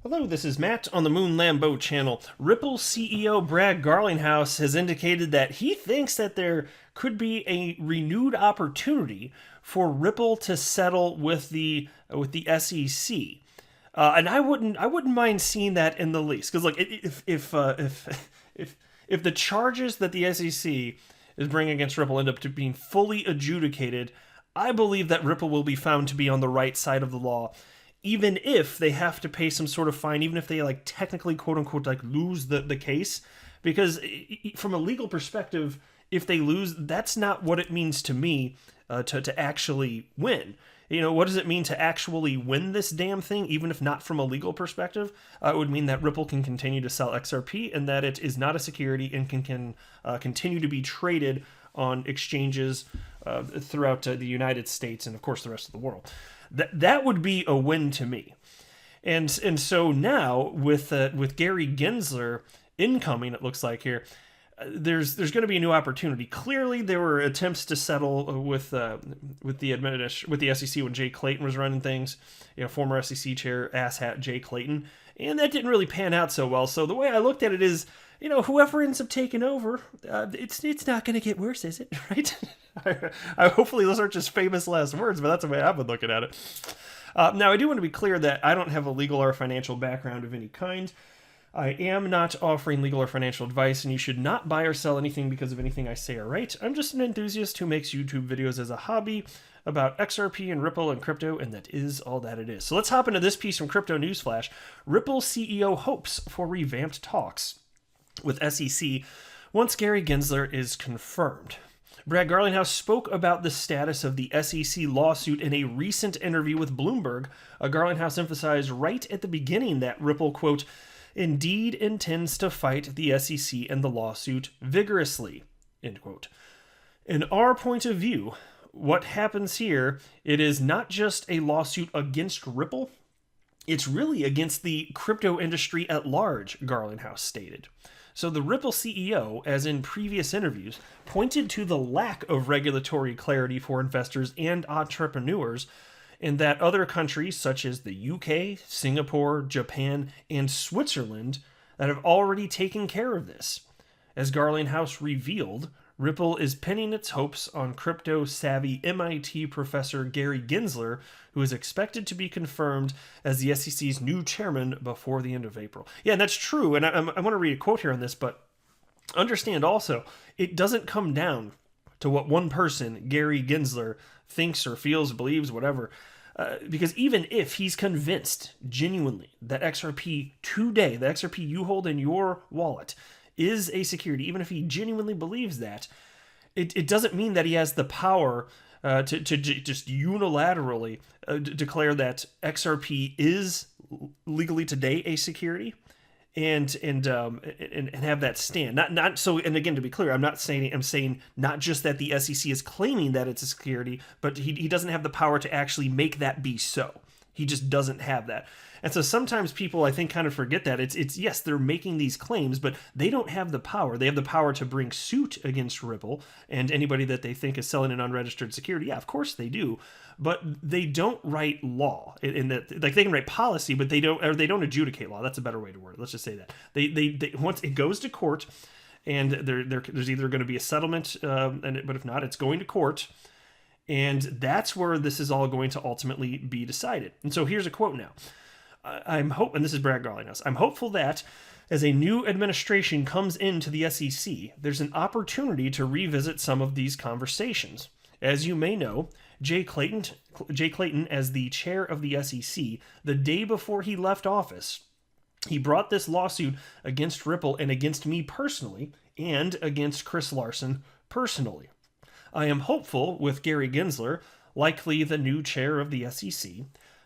Hello, this is Matt on the Moon Lambeau channel. Ripple CEO Brad Garlinghouse has indicated that he thinks that there could be a renewed opportunity for Ripple to settle with the SEC. And I wouldn't mind seeing that in the least, because like if the charges that the SEC is bringing against Ripple end up to being fully adjudicated, I believe that Ripple will be found to be on the right side of the law, even if they have to pay some sort of fine, even if they like technically quote unquote like lose the case, because from a legal perspective, if they lose, that's not what it means to me to actually win. You know, what does it mean to actually win this damn thing, even if not from a legal perspective? It would mean that Ripple can continue to sell XRP and that it is not a security and can continue to be traded on exchanges throughout the United States and, of course, the rest of the world. That would be a win to me. And so now with Gary Gensler incoming, it looks like here, there's going to be a new opportunity. Clearly, there were attempts to settle with the SEC when Jay Clayton was running things, you know, former SEC chair asshat Jay Clayton, and that didn't really pan out so well. So the way I looked at it is, you know, whoever ends up taking over, it's not going to get worse, is it? Right? Hopefully those aren't just famous last words, but that's the way I've been looking at it. Now, I do want to be clear that I don't have a legal or financial background of any kind. I am not offering legal or financial advice, and you should not buy or sell anything because of anything I say or write. I'm just an enthusiast who makes YouTube videos as a hobby about XRP and Ripple and crypto, and that is all that it is. So let's hop into this piece from Crypto Newsflash. Ripple CEO hopes for revamped talks with SEC once Gary Gensler is confirmed. Brad Garlinghouse spoke about the status of the SEC lawsuit in a recent interview with Bloomberg. Garlinghouse emphasized right at the beginning that Ripple, quote, indeed intends to fight the SEC and the lawsuit vigorously, end quote. In our point of view, what happens here, it is not just a lawsuit against Ripple, it's really against the crypto industry at large, Garlinghouse stated. So the Ripple CEO, as in previous interviews, pointed to the lack of regulatory clarity for investors and entrepreneurs, and that other countries such as the UK, Singapore, Japan, and Switzerland that have already taken care of this. As Garlinghouse revealed, Ripple is pinning its hopes on crypto-savvy MIT professor Gary Gensler, who is expected to be confirmed as the SEC's new chairman before the end of April. Yeah, and that's true, and I want to read a quote here on this, but understand also, it doesn't come down to what one person, Gary Gensler, thinks or feels, believes, whatever. Because even if he's convinced genuinely that XRP today, the XRP you hold in your wallet, is a security, even if he genuinely believes that, it doesn't mean that he has the power to just unilaterally declare that XRP is legally today a security. And have that stand. Not so. And again, to be clear, I'm saying not just that the SEC is claiming that it's a security, but he doesn't have the power to actually make that be so. He just doesn't have that. And so sometimes people, I think, kind of forget that it's yes, they're making these claims, but they don't have the power. They have the power to bring suit against Ripple and anybody that they think is selling an unregistered security. Yeah, of course they do, but they don't write law. In that, like, they can write policy, but they don't adjudicate law. That's a better way to word it. Let's just say that they once it goes to court, and there's either going to be a settlement, but if not, it's going to court. And that's where this is all going to ultimately be decided. And so here's a quote now. And this is Brad Garlinghouse, I'm hopeful that as a new administration comes into the SEC, there's an opportunity to revisit some of these conversations. As you may know, Jay Clayton, as the chair of the SEC, the day before he left office, he brought this lawsuit against Ripple and against me personally, and against Chris Larsen personally. I am hopeful with Gary Gensler, likely the new chair of the SEC,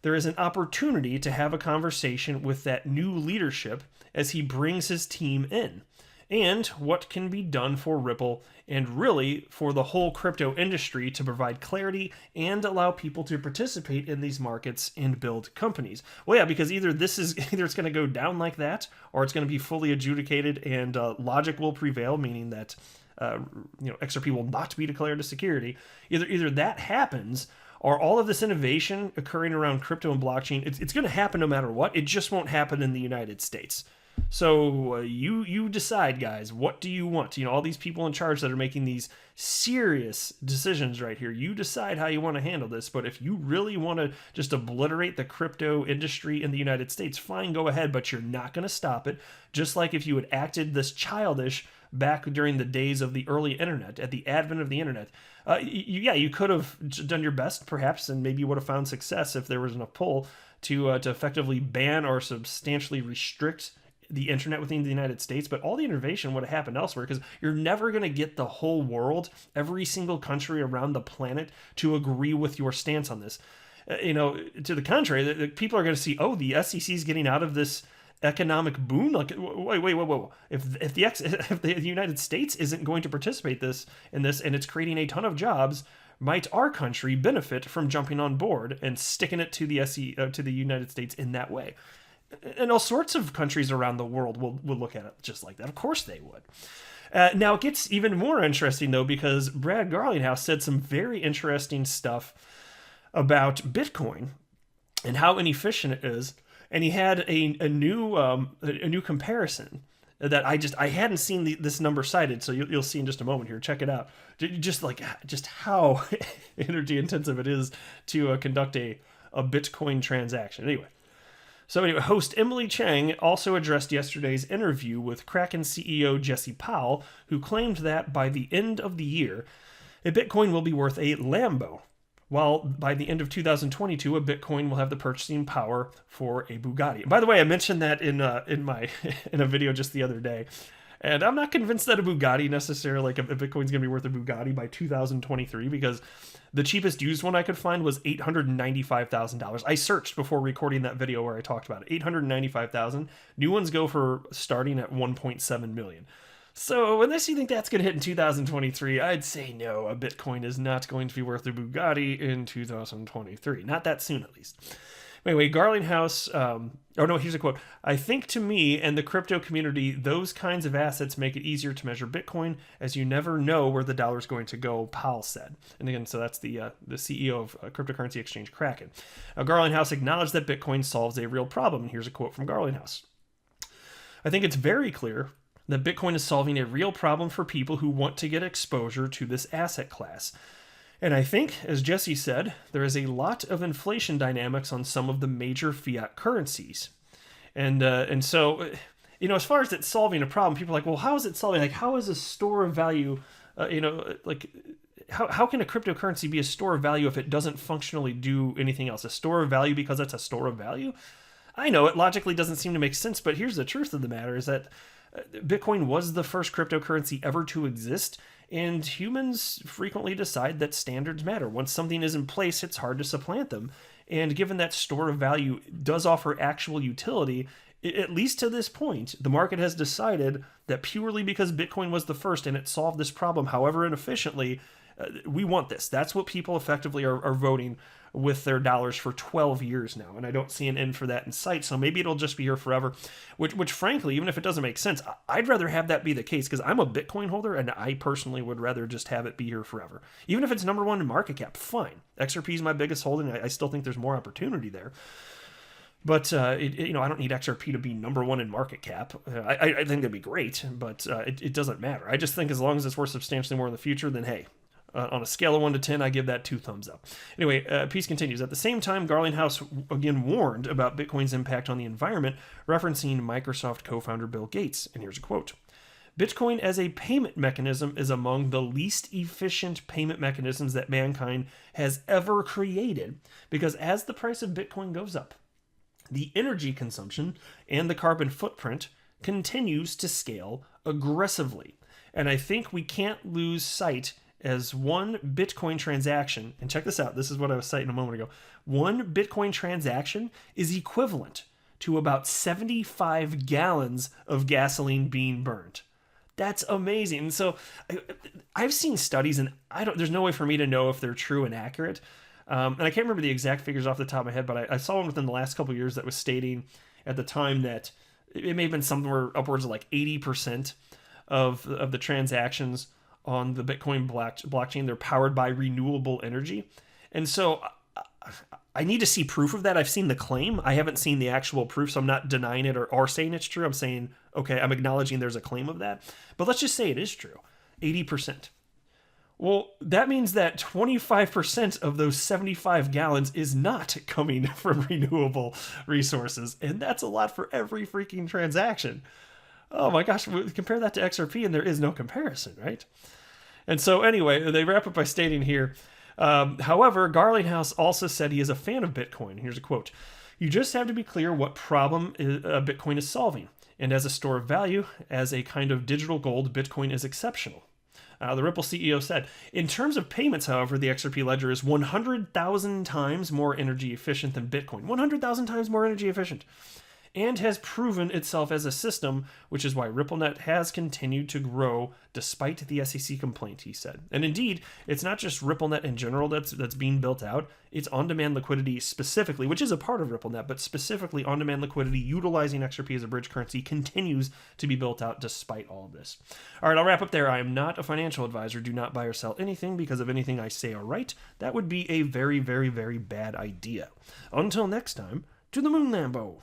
there is an opportunity to have a conversation with that new leadership as he brings his team in, and what can be done for Ripple and really for the whole crypto industry to provide clarity and allow people to participate in these markets and build companies. Well, yeah, because either it's going to go down like that, or it's going to be fully adjudicated and logic will prevail, meaning that XRP will not be declared a security. Either that happens, Or all of this innovation occurring around crypto and blockchain, it's going to happen no matter what. It just won't happen in the United States. So you decide, guys, what do you want? You know, all these people in charge that are making these serious decisions right here, you decide how you want to handle this. But if you really want to just obliterate the crypto industry in the United States, fine, go ahead, but you're not going to stop it. Just like if you had acted this childish back during the days of the early internet, at the advent of the internet. You could have done your best, perhaps, and maybe you would have found success if there was enough pull to effectively ban or substantially restrict the internet within the United States, but all the innovation would have happened elsewhere, because you're never going to get the whole world, every single country around the planet, to agree with your stance on this. To the contrary, the people are going to see, oh, the SEC is getting out of this economic boon. Like, wait. If the United States isn't going to participate in this, and it's creating a ton of jobs, might our country benefit from jumping on board and sticking it to the United States in that way? And all sorts of countries around the world will look at it just like that. Of course they would. Now, it gets even more interesting, though, because Brad Garlinghouse said some very interesting stuff about Bitcoin and how inefficient it is. And he had a new comparison that I hadn't seen this number cited, so you'll see in just a moment here. Check it out. Just how energy intensive it is to conduct a Bitcoin transaction. Anyway, host Emily Chang also addressed yesterday's interview with Kraken CEO Jesse Powell, who claimed that by the end of the year, a Bitcoin will be worth a Lambo, while by the end of 2022, a Bitcoin will have the purchasing power for a Bugatti. And by the way, I mentioned that in a video just the other day, and I'm not convinced that a Bugatti necessarily, like a Bitcoin's going to be worth a Bugatti by 2023, because the cheapest used one I could find was $895,000. I searched before recording that video where I talked about it. $895,000. New ones go for starting at $1.7 million. So unless you think that's going to hit in 2023, I'd say no, a Bitcoin is not going to be worth a Bugatti in 2023. Not that soon, at least. Anyway, Garlinghouse, here's a quote. "I think to me and the crypto community, those kinds of assets make it easier to measure Bitcoin, as you never know where the dollar's going to go," Powell said. And again, so that's the CEO of cryptocurrency exchange Kraken. Garlinghouse acknowledged that Bitcoin solves a real problem. And here's a quote from Garlinghouse. "I think it's very clear that Bitcoin is solving a real problem for people who want to get exposure to this asset class. And I think, as Jesse said, there is a lot of inflation dynamics on some of the major fiat currencies." And so, as far as it's solving a problem, people are like, well, how is it solving? Like, how is a store of value, how can a cryptocurrency be a store of value if it doesn't functionally do anything else? A store of value because it's a store of value? I know it logically doesn't seem to make sense, but here's the truth of the matter is that Bitcoin was the first cryptocurrency ever to exist, and humans frequently decide that standards matter. Once something is in place, it's hard to supplant them. And given that store of value does offer actual utility, at least to this point, the market has decided that purely because Bitcoin was the first and it solved this problem, however inefficiently, we want this. That's what people effectively are voting with their dollars for 12 years now, and I don't see an end for that in sight, so maybe it'll just be here forever, which frankly, even if it doesn't make sense, I'd rather have that be the case, because I'm a Bitcoin holder, and I personally would rather just have it be here forever. Even if it's number one in market cap, fine. XRP is my biggest holding. I still think there's more opportunity there. But, I don't need XRP to be number one in market cap. I think that'd be great, but it doesn't matter. I just think as long as it's worth substantially more in the future, then hey, on a scale of 1 to 10, I give that 2 thumbs up. Anyway, piece continues. At the same time, Garlinghouse again warned about Bitcoin's impact on the environment, referencing Microsoft co-founder Bill Gates. And here's a quote. "Bitcoin as a payment mechanism is among the least efficient payment mechanisms that mankind has ever created, because as the price of Bitcoin goes up, the energy consumption and the carbon footprint continues to scale aggressively. And I think we can't lose sight as one Bitcoin transaction," and check this out, this is what I was citing a moment ago, one Bitcoin transaction is equivalent to about 75 gallons of gasoline being burned. That's amazing. So I've seen studies, and there's no way for me to know if they're true and accurate. And I can't remember the exact figures off the top of my head, but I saw one within the last couple of years that was stating at the time that it may have been somewhere upwards of like 80% of the transactions on the Bitcoin blockchain, they're powered by renewable energy. And so I need to see proof of that. I've seen the claim. I haven't seen the actual proof, so I'm not denying it or saying it's true. I'm saying, okay, I'm acknowledging there's a claim of that. But let's just say it is true. 80%. Well, that means that 25% of those 75 gallons is not coming from renewable resources. And that's a lot for every freaking transaction. Oh my gosh, compare that to XRP and there is no comparison, right? And so anyway, they wrap up by stating here, however, Garlinghouse also said he is a fan of Bitcoin. Here's a quote. You just have to be clear what problem Bitcoin is solving. And as a store of value, as a kind of digital gold, Bitcoin is exceptional. The Ripple CEO said, in terms of payments, however, the XRP ledger is 100,000 times more energy efficient than Bitcoin. 100,000 times more energy efficient. And has proven itself as a system, which is why RippleNet has continued to grow despite the SEC complaint, he said. And indeed, it's not just RippleNet in general that's being built out. It's on-demand liquidity specifically, which is a part of RippleNet, but specifically on-demand liquidity utilizing XRP as a bridge currency continues to be built out despite all of this. All right, I'll wrap up there. I am not a financial advisor. Do not buy or sell anything because of anything I say or write. That would be a very, very, very bad idea. Until next time, to the moon, Lambo.